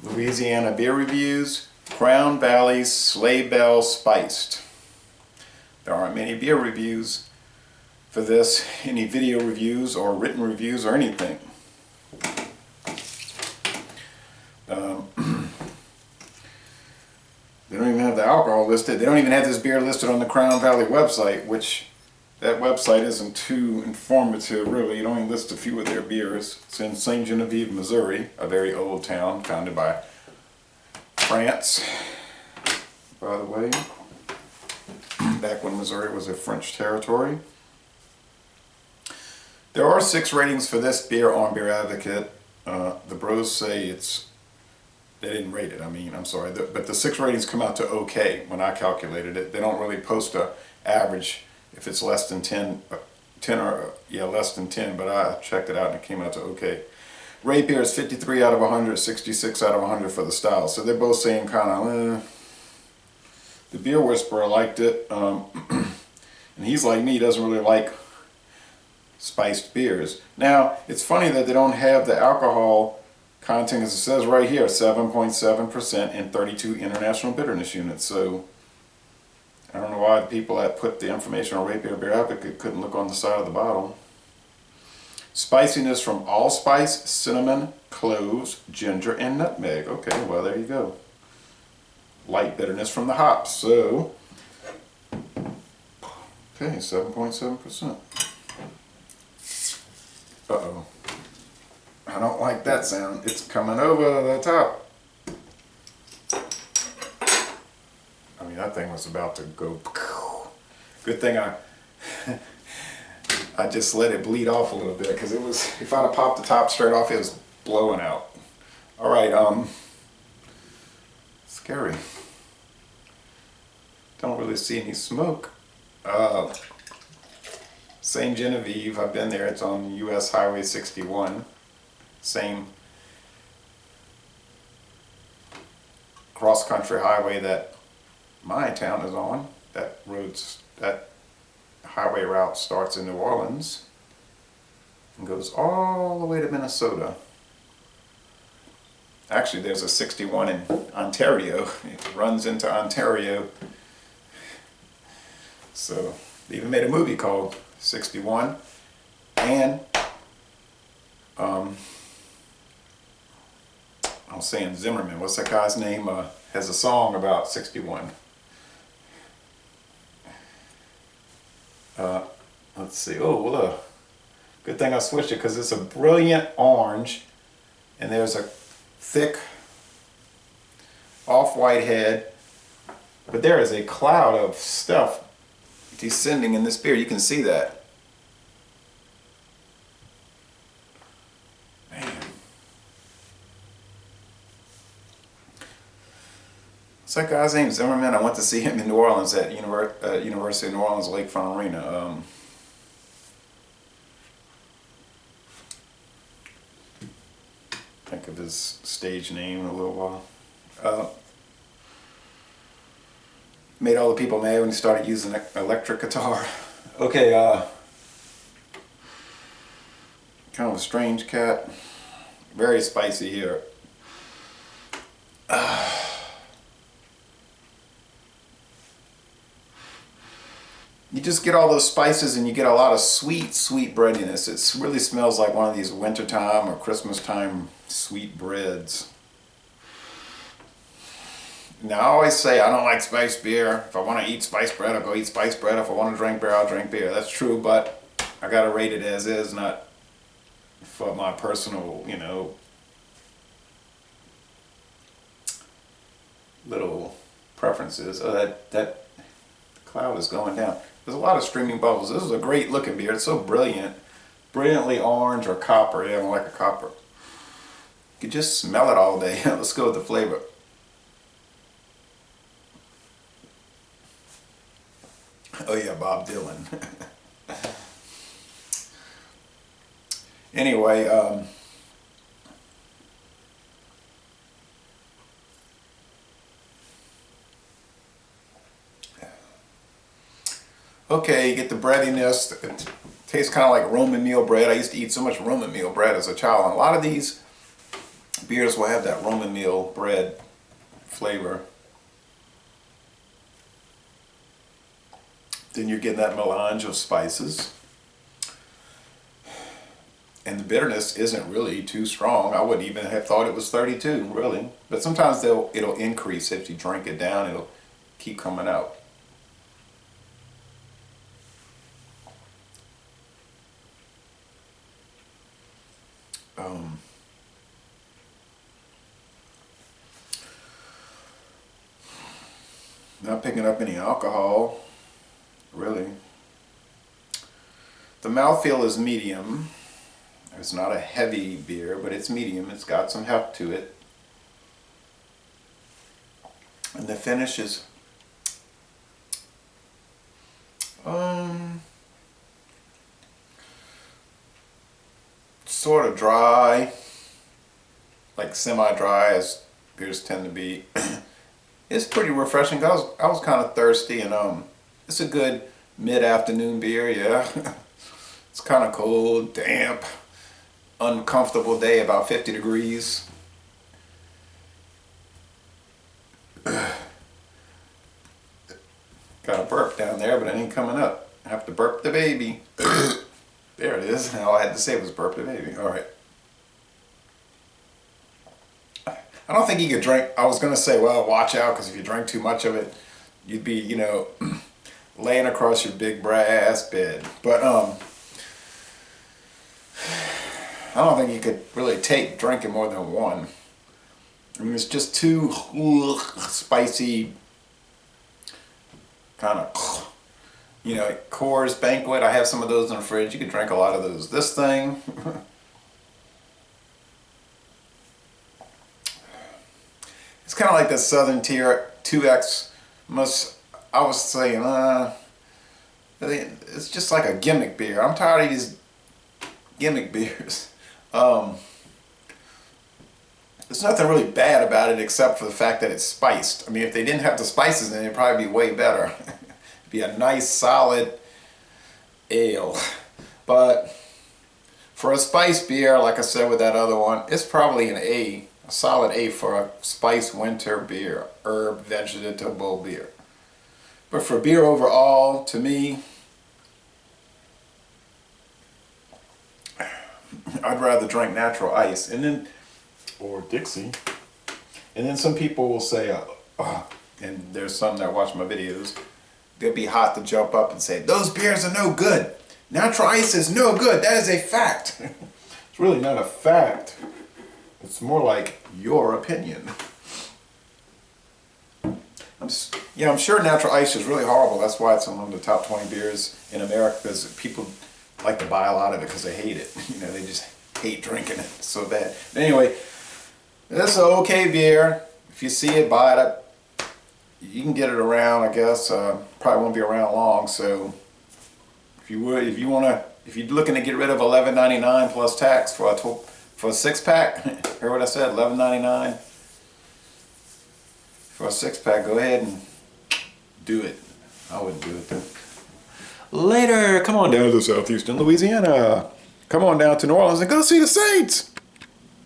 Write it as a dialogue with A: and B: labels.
A: Louisiana beer reviews, Crown Valley Sleighbell Spiced. There aren't many beer reviews for this, any video reviews or written reviews or anything. They don't even have the alcohol listed. They don't even have this beer listed on the Crown Valley website, which that website isn't too informative really. It only lists a few of their beers. It's in St. Genevieve, Missouri, a very old town founded by France, by the way, back when Missouri was a French territory. There are 6 ratings for this beer on Beer Advocate. The bros say they didn't rate it, I'm sorry, but the 6 ratings come out to okay when I calculated it. They don't really post a average if it's less than 10 or less than 10, but I checked it out and it came out to okay. Rate beer is 53 out of 100, 66 out of 100 for the style. So they're both saying kind of, The Beer Whisperer liked it, and he's like me, doesn't really like spiced beers. Now, it's funny that they don't have the alcohol content, as it says right here, 7.7% and 32 international bitterness units. So I don't know why the people that put the information on Rate Beer Beer Advocate couldn't look on the side of the bottle. Spiciness from allspice, cinnamon, cloves, ginger, and nutmeg. Okay, well there you go. Light bitterness from the hops. So, okay, 7.7%. Uh-oh. I don't like that sound. It's coming over the top. That thing was about to go. Good thing I just let it bleed off a little bit, because it was, if I'd have popped the top straight off, it was blowing out. All right, scary. Don't really see any smoke. St. Genevieve, I've been there. It's on US Highway 61. Same cross-country highway that my town is on. That highway route starts in New Orleans and goes all the way to Minnesota. Actually, there's a 61 in Ontario. It runs into Ontario. So they even made a movie called 61. And I was saying Zimmerman, what's that guy's name? Has a song about 61. Let's see. Oh, well, good thing I switched it, because it's a brilliant orange, and there's a thick off-white head, but there is a cloud of stuff descending in this beer. You can see that. Man. What's that guy's name? Zimmerman. I went to see him in New Orleans at University of New Orleans Lakefront Arena. Think of his stage name in a little while. Made all the people mad when he started using an electric guitar. Okay, kind of a strange cat. Very spicy here. You just get all those spices and you get a lot of sweet breadiness. It really smells like one of these wintertime or Christmas time sweet breads. Now, I always say I don't like spiced beer. If I want to eat spiced bread, I'll go eat spiced bread. If I want to drink beer, I'll drink beer. That's true, but I gotta rate it as is, not for my personal, little preferences. Oh, that cloud is going down. There's a lot of streaming bubbles. This is a great looking beer. It's so brilliant. Brilliantly orange or copper. Yeah, I don't like a copper. You can just smell it all day. Let's go with the flavor. Oh yeah, Bob Dylan. Anyway, okay, you get the breadiness. It tastes kind of like Roman meal bread. I used to eat so much Roman meal bread as a child. And a lot of these beers will have that Roman meal bread flavor. Then you're getting that melange of spices. And the bitterness isn't really too strong. I wouldn't even have thought it was 32, really. But sometimes it'll increase if you drink it down. It'll keep coming out. Not picking up any alcohol, really. The mouthfeel is medium. It's not a heavy beer, but it's medium. It's got some heft to it. And the finish is sort of dry, like semi-dry as beers tend to be. It's pretty refreshing. I was kind of thirsty, and it's a good mid-afternoon beer. Yeah, it's kind of cold, damp, uncomfortable day, about 50 degrees. Got a burp down there, but it ain't coming up. I have to burp the baby. There it is. All I had to say was burp the baby. All right. I don't think you could drink. I was going to say, well, watch out, because if you drink too much of it, you'd be, you know, laying across your big brass bed. But I don't think you could really take drinking more than one. I mean, it's just too spicy, kind of, you know, Coors Banquet. I have some of those in the fridge. You could drink a lot of those. This thing, it's kind of like the Southern Tier 2X. I was saying, it's just like a gimmick beer. I'm tired of these gimmick beers. There's nothing really bad about it except for the fact that it's spiced. I mean, if they didn't have the spices in it, it'd probably be way better. It'd be a nice, solid ale. But for a spiced beer, like I said with that other one, it's probably an A. A solid A for a spiced winter beer, herb, vegetable beer. But for beer overall, to me, I'd rather drink natural ice, and then, or Dixie. And then some people will say, and there's some that watch my videos, they'll be hot to jump up and say, those beers are no good. Natural ice is no good. That is a fact. It's really not a fact. It's more like your opinion. I'm sure natural ice is really horrible. That's why it's one of the top 20 beers in America, because people like to buy a lot of it because they hate it. You know, they just hate drinking it so bad. But anyway, this is an okay beer. If you see it, buy it. You can get it around, I guess. Probably won't be around long. So if you're looking to get rid of $11.99 plus tax for a 6-pack, hear what I said? $11.99 for a 6-pack. Go ahead and do it. I wouldn't do it though. Later, come on down to Southeastern Louisiana. Come on down to New Orleans and go see the Saints.